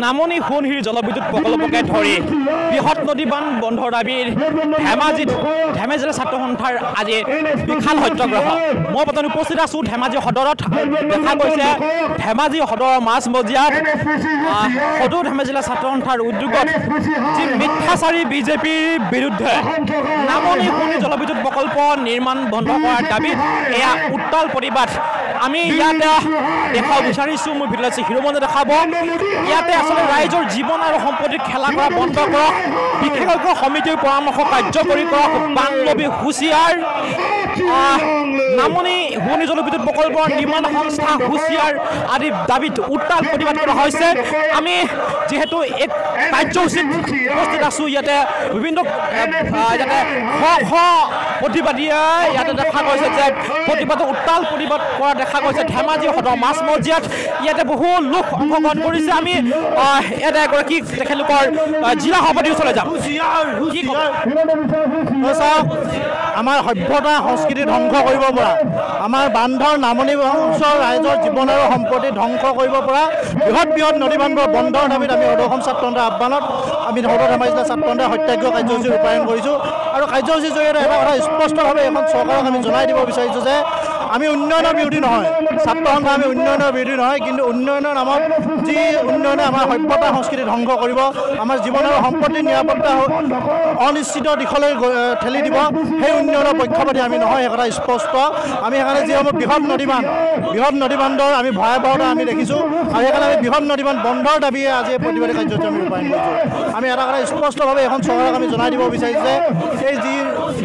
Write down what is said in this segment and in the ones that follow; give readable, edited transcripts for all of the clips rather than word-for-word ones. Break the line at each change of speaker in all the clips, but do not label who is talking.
নামনি সোণহিৰ জলবিদ্যুৎ প্ৰকল্পকে ধৰি বৃহৎ নদী বান্ধ বন্ধৰ দাবীৰ ধেমাজি জিলা ছাত্ৰ সন্থাৰ আজি বিশাল সত্যাগ্ৰহ। মই বৰ্তমান উপস্থিত আছোঁ ধেমাজি সদৰত। দেখা গৈছে ধেমাজি সদৰৰ মাজমজিয়াত সদৌ ধেমাজি জিলা ছাত্ৰ সন্থাৰ উদ্যোগত যি মিথ্যাচাৰী বিজেপিৰ বিৰুদ্ধে নামনি সোণহি জলবিদ্যুৎ প্ৰকল্প নিৰ্মাণ বন্ধ কৰাৰ দাবীত এয়া উত্তাল প্ৰতিবাদ। আমি ইয়াতে দেখাব বিচাৰিছোঁ, মোৰ ভিতৰত আছে হিৰোমনে দেখাব। ইয়াতে আচলতে ৰাইজৰ জীৱন আৰু সম্পত্তি খেলা কৰা বন্ধ কৰক, বিশেষজ্ঞ সমিতিৰ পৰামৰ্শ কাৰ্যকৰী কৰক, বাংলবী হুঁচিয়াৰ নামনি সোণহি জলবিদ্যুৎ প্ৰকল্পৰ নিৰ্মাণ সংস্থা হুঁচিয়াৰ আদি দাবীত উত্তাল প্ৰতিবাদ কৰা হৈছে। আমি যিহেতু এক কাৰ্যসূচীত উপস্থিত আছোঁ, ইয়াতে বিভিন্ন প্ৰতিবাদীয়ে ইয়াতে দেখা গৈছে যে প্ৰতিবাদত উত্তাল প্ৰতিবাদ কৰা দেখা গৈছে ধেমাজি সদৰ মাজমজিয়াত। ইয়াতে বহু লোক অংশগ্ৰহণ কৰিছে। আমি ইয়াতে এগৰাকী তেখেতলোকৰ জিলা সভাপতিৰ ওচৰলৈ যাম।
আমাৰ সভ্যতা সংস্কৃতি ধ্বংস কৰিব পৰা, আমাৰ বান্ধৰ নামনি অঞ্চলৰ ৰাইজৰ জীৱন আৰু সম্পত্তি ধ্বংস কৰিব পৰা বৃহৎ নদী বান্ধ বন্ধৰ দাবীত আমি সদৌ অসম ছাত্ৰ সন্থাৰ আহ্বানত আমি সদৌ ধেমাজি জিলা ছাত্ৰ সন্থাৰ সত্যাগ্ৰহ কাৰ্যসূচী ৰূপায়ণ কৰিছোঁ। আৰু কাৰ্যসূচীৰ জৰিয়তে এটা কথা স্পষ্টভাৱে এখন চৰকাৰক আমি জনাই দিব বিচাৰিছোঁ যে আমি উন্নয়নৰ বিৰোধী নহয়, ছাত্ৰ সন্থা আমি উন্নয়নৰ বিৰোধী নহয়, কিন্তু উন্নয়নৰ নামত যি উন্নয়নে আমাৰ সভ্যতা সংস্কৃতি ধ্বংস কৰিব, আমাৰ জীৱন আৰু সম্পত্তিৰ নিৰাপত্তা অনিশ্চিত দিশলৈ ঠেলি দিব, সেই উন্নয়নৰ পক্ষপাতি আমি নহয়, সেই কথা স্পষ্ট। আমি সেইকাৰণে যিসমূহ বৃহৎ নদী বান্ধৰ আমি ভয়াৱহতা আমি দেখিছোঁ, আৰু সেইকাৰণে আমি বৃহৎ নদী বান্ধ বন্ধৰ দাবীয়ে আজি এই প্ৰতিবাদী কাৰ্যসূচী আমি ৰূপায়ণ কৰিছোঁ। আমি এটা কথা স্পষ্টভাৱে এখন চৰকাৰক আমি জনাই দিব বিচাৰিছোঁ যে এই যি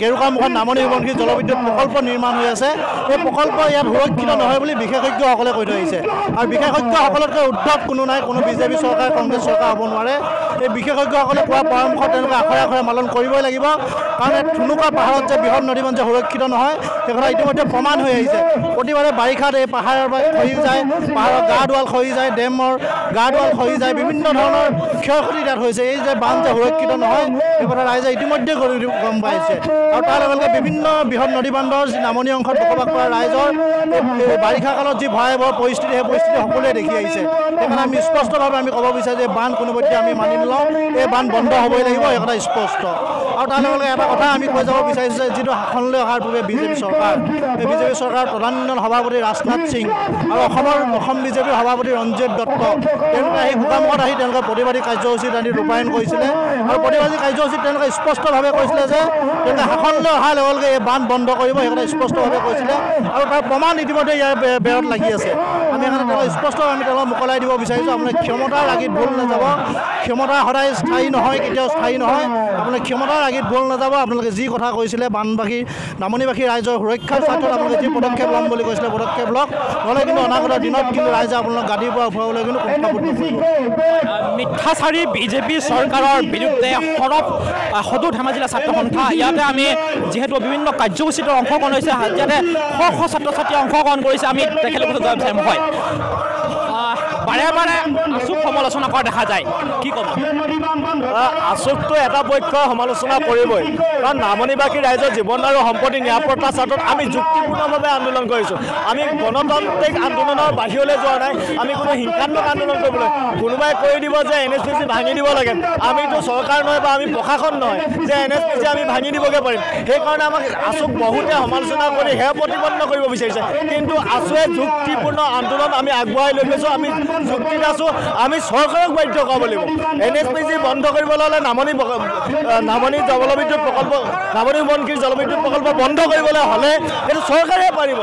গেৰুকামুখত নামনি সোৱণশিৰি জলবিদ্যুৎ প্ৰকল্প নিৰ্মাণ হৈ আছে, এই প্ৰকল্প ইয়াত সুৰক্ষিত নহয় বুলি বিশেষজ্ঞসকলে কৈ থৈ আহিছে। আৰু বিশেষজ্ঞসকলতকৈ উদ্ধত কোনো নাই, কোনো বিজেপি চৰকাৰ কংগ্ৰেছ চৰকাৰ হ'ব নোৱাৰে। এই বিশেষজ্ঞসকলে কোৱা পৰামৰ্শ তেওঁলোকে আখৰে আখৰে পালন কৰিবই লাগিব। কাৰণ এই থুনুকা পাহাৰত যে বৃহৎ নদী বান্ধ যে সুৰক্ষিত নহয়, সেই কথা ইতিমধ্যে প্ৰমাণ হৈ আহিছে। প্ৰতিবাৰে বাৰিষাত এই পাহাৰৰ পৰা খহি যায়, পাহাৰৰ গা দুৱাল খহি যায়, ডেমৰ গা দুৱাল খহি যায়, বিভিন্ন ধৰণৰ ক্ষয় ক্ষতি তাত হৈছে। এই যে বান্ধ যে সুৰক্ষিত নহয়, সেই কথা ৰাইজে ইতিমধ্যে গম পাইছে। আৰু তাৰ লগে লগে বিভিন্ন বৃহৎ নদী বান্ধৰ যি নামনি অংশত বসবাস কৰা ৰাইজৰ বাৰিষা কালত যি ভয়াৱহ পৰিস্থিতি, সেই পৰিস্থিতি সকলোৱে দেখি আহিছে। সেইকাৰণে আমি স্পষ্টভাৱে আমি ক'ব বিচাৰোঁ যে বান্ধ কোনোপধ্যে আমি মানি নলওঁ, এই বান্ধ বন্ধ হ'বই লাগিব, এই কথা স্পষ্ট। আৰু তাৰ লগে লগে এটা কথা আমি কৈ যাব বিচাৰিছোঁ যে যিটো শাসনলৈ অহাৰ পূৰ্বে বিজেপি চৰকাৰ, এই বিজেপি চৰকাৰ প্ৰধান সভাপতি ৰাজনাথ সিং আৰু অসম বিজেপিৰ সভাপতি ৰঞ্জিত দত্ত, তেওঁলোকে আহি গোগামুখত আহি তেওঁলোকে প্ৰতিবাদী কাৰ্যসূচীত আনি ৰূপায়ণ কৰিছিলে। আৰু প্ৰতিবাদী কাৰ্যসূচীত তেওঁলোকে স্পষ্টভাৱে কৈছিলে যে তেওঁলোকে শাসনলৈ অহাৰ লগে লগে এই বান্ধ বন্ধ কৰিব, সেই কথা স্পষ্টভাৱে কৈছিলে। আৰু তাৰ প্ৰমাণ ইতিমধ্যে ইয়াৰ বেৰত লাগি আছে। আমি সেইকাৰণে তেওঁলোকে স্পষ্টভাৱে আমি তেওঁলোকক মোকলাই দিব বিচাৰিছোঁ, আপোনাৰ ক্ষমতাৰ আগিত ভুল নাযাব। ক্ষমতা সদায় স্থায়ী নহয়, কেতিয়াও স্থায়ী নহয়। আপোনালোকে ক্ষমতাৰ আগিত ভুল নাযাব। আপোনালোকে যি কথা কৈছিলে বানবাসী নামনিবাসী ৰাইজৰ সুৰক্ষাৰ স্বাৰ্থত আপোনালোকে যি পদক্ষেপ ল'ম বুলি কৈছিলে পদক্ষেপ লওক, নহ'লে কিন্তু অনাগত দিনত কিন্তু ৰাইজে আপোনালোক গাদীৰ পৰা উঠাবলৈ কিন্তু কুণ্ঠাবোধ নকৰিব।
মিথ্যাচাৰী বিজেপি চৰকাৰৰ বিৰুদ্ধে সৰব সদৌ ধেমাজি জিলা ছাত্ৰ সন্থা, ইয়াতে আমি যিহেতু বিভিন্ন কাৰ্যসূচীত অংশগ্ৰহণ হৈছে, ইয়াতে শ ছাত্ৰ ছাত্ৰীয়ে অংশগ্ৰহণ কৰিছে। আমি তেখেতলোকৰ যোৱা বিচাৰিম হয় বাৰে বাৰে আছুক সমালোচনা কৰা দেখা যায়, কি ক'ব?
আছুকটো এটা পক্ষই সমালোচনা কৰিবই, কাৰণ নামনিবাসী ৰাইজৰ জীৱন আৰু সম্পত্তি নিৰাপত্তাৰ স্বাৰ্থত আমি যুক্তিপূৰ্ণভাৱে আন্দোলন কৰিছোঁ। আমি গণতান্ত্ৰিক আন্দোলনৰ বাহিৰলৈ যোৱা নাই, আমি কোনো হিংসাত্মক আন্দোলন কৰিবলৈ। কোনোবাই কৈ দিব যে NSPC ভাঙি দিব লাগে, আমিতো চৰকাৰ নহয় বা আমি প্ৰশাসন নহয় যে NSPC আমি ভাঙি দিবগৈ পাৰিম। সেইকাৰণে আমাক আছুক বহুতে সমালোচনা কৰি সেয়া প্ৰতিপন্ন কৰিব বিচাৰিছে, কিন্তু আছুৱে যুক্তিপূৰ্ণ আন্দোলন আমি আগুৱাই লৈ গৈছোঁ। আমি যুক্তিত আছোঁ, আমি চৰকাৰক বাধ্য কৰাব লাগিব। NSPC বন্ধ কৰিবলৈ হ'লে নামনি জলবিদ্যুৎ প্ৰকল্প, নামনি সোৱণশিৰি জলবিদ্যুৎ প্ৰকল্প বন্ধ কৰিবলৈ হ'লে এইটো চৰকাৰে পাৰিব,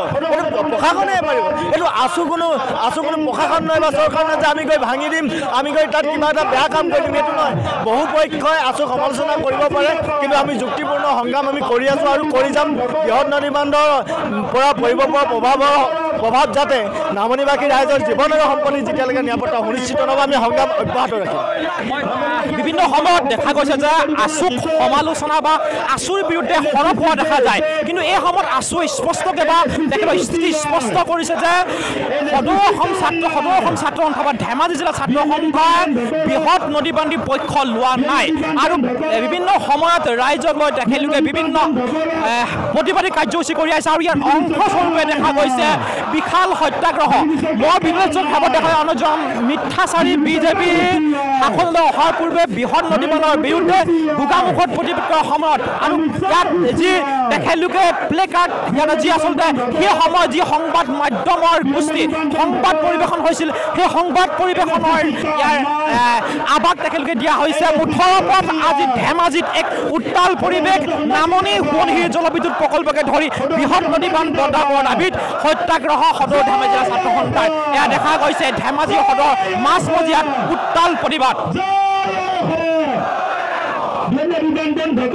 প্ৰশাসনে পাৰিব। এইটো আছু কোনো প্ৰশাসন নহয় বা চৰকাৰ নহয় যে আমি গৈ ভাঙি দিম, আমি গৈ তাত কিবা এটা বেয়া কাম কৰি দিম, এইটো নহয়। বহু পক্ষই আছুক সমালোচনা কৰিব পাৰে, কিন্তু আমি যুক্তিপূৰ্ণ সংগ্ৰাম আমি কৰি আছোঁ আৰু কৰি যাম। বৃহৎ নদী বান্ধৰ পৰা পৰিব পৰা প্ৰভাৱ যাতে নামনিবাসী ৰাইজৰ জীৱন আৰু সম্পত্তি যেতিয়ালৈকে নিৰাপত্তা সুনিশ্চিত নহ'ব, আমি সংগ্ৰাম অব্যাহত ৰাখিম।
বিভিন্ন সময়ত দেখা গৈছে যে আছুক সমালোচনা বা আছুৰ বিৰুদ্ধে সৰব হোৱা দেখা যায়, কিন্তু এই সময়ত আছু স্পষ্টকৈ বা তেখেতৰ স্থিতি স্পষ্ট কৰিছে যে সদৌ অসম ছাত্ৰ সন্থা বা ধেমাজি জিলা ছাত্ৰ সন্থাই বৃহৎ নদী বান্ধি পক্ষ লোৱা নাই। আৰু বিভিন্ন সময়ত ৰাইজক লৈ তেখেতলোকে বিভিন্ন প্ৰতিবাদী কাৰ্যসূচী কৰি আহিছে। আৰু ইয়াৰ অংশস্বৰূপে দেখা গৈছে বিশাল সত্যাগ্ৰহ মই বিবেচন ভাৱত দেখা অনুযায়ী মিথ্যাচাৰী বিজেপি শাসনলৈ অহাৰ পূৰ্বে বৃহৎ নদী বান্ধৰ বিৰুদ্ধে গোগামুখত প্ৰতিবাদ কৰাৰ সময়ত আৰু ইয়াত যি তেখেতলোকে প্লে কাৰ্ড ইয়াত যি আচলতে সেই সময়ত যি সংবাদ মাধ্যমৰ গোষ্ঠী সংবাদ পৰিৱেশন হৈছিল সেই সংবাদ পৰিৱেশনৰ ইয়াৰ আবাস তেখেতলোকে দিয়া হৈছে মুঠৰ ওপৰত আজি ধেমাজিত এক উত্তাল পৰিৱেশ নামনি সোৱণশিৰি জলবিদ্যুৎ প্ৰকল্পকে ধৰি বৃহৎ নদী বান্ধ বন্ধ কৰাৰ দাবীত সত্যাগ্ৰহ সদৌ ধেমাজি জিলা ছাত্ৰ সন্থাৰ এয়া দেখা গৈছে ধেমাজি সদৰ মাজমজিয়াত উত্তাল প্ৰতিবাদ।